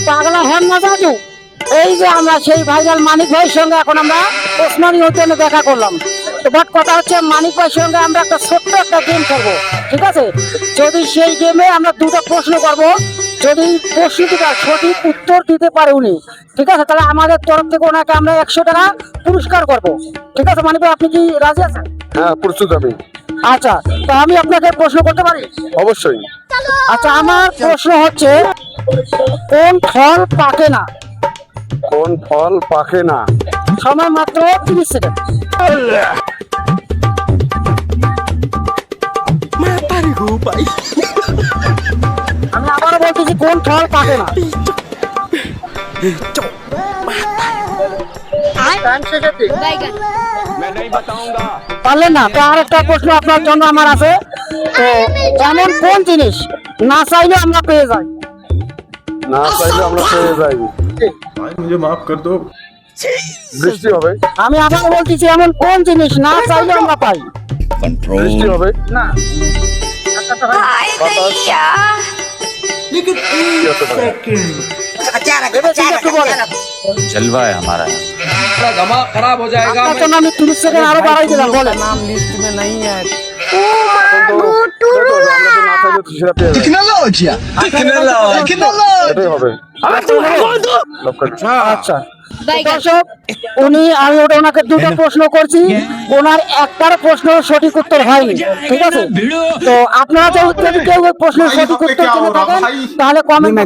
পাগলা হন না দাদু, এই যে আমরা সেই ভাইরাল মানিক ভাইয়ের সঙ্গে এখন আমরা ওসমানী হোটেলে দেখা করলাম। তো বাট কথা হচ্ছে মানিক ভাইয়ের সঙ্গে আমরা একটা ছোট্ট একটা গেম খেলবো, ঠিক আছে? যদি সেই গেমে আমরা দুটো প্রশ্ন করবো, যদি প্রশ্ন দুটার সঠিক উত্তর দিতে পারে উনি, ঠিক আছে, তাহলে আমাদের তরফ থেকে ওনাকে আমরা 100 টাকা পুরস্কার করবো, ঠিক আছে? মানিক ভাই, আপনি কি রাজি আছেন? হ্যাঁ, প্রস্তুত আমি। আচ্ছা, তো আমি আপনাকে প্রশ্ন করতে পারি? অবশ্যই। আচ্ছা, আমার প্রশ্ন হচ্ছে কোন ফল পাকে না? কোন ফল পাকে না? সময় মাত্র 30 সেকেন্ড। আমি আবারও বলতেছি, কোন ফল পাকে না? পারলেন না? তো আর একটা প্রশ্ন আপনার জন্য আমার আছে। তো এমন কোন জিনিস না চাইলে আমরা পেয়ে যাই? না চাইলে আমরা পেয়ে যাই। भाई मुझे माफ कर दो। বৃষ্টি হবে। আমি আবারও বলতেছি, এমন কোন জিনিস না চাইলে আমরা পাই? বৃষ্টি হবে। না। কি হতে পারে? ভেবেচিন্তে একটু বলেন। जलवा है हमारा। गमा खराब हो जाएगा। আপনার জন্য আমি 30 সেকেন্ড আরো বাড়াই দিলাম, বলেন। नाम लिस्ट में नहीं है। এখন তো দেখো, আমরা তো না চাইলে তো সেটা পেয়ে যাই। এটাই হবে। আচ্ছা, দর্শক, আমি ওনাকে দুটো প্রশ্ন করছি, ওনার একটার প্রশ্ন সঠিক উত্তর হয়নি, ঠিক আছে? তো আপনারা যদি কেউ প্রশ্নের সঠিক উত্তর জেনে থাকেন তাহলে কমেন্ট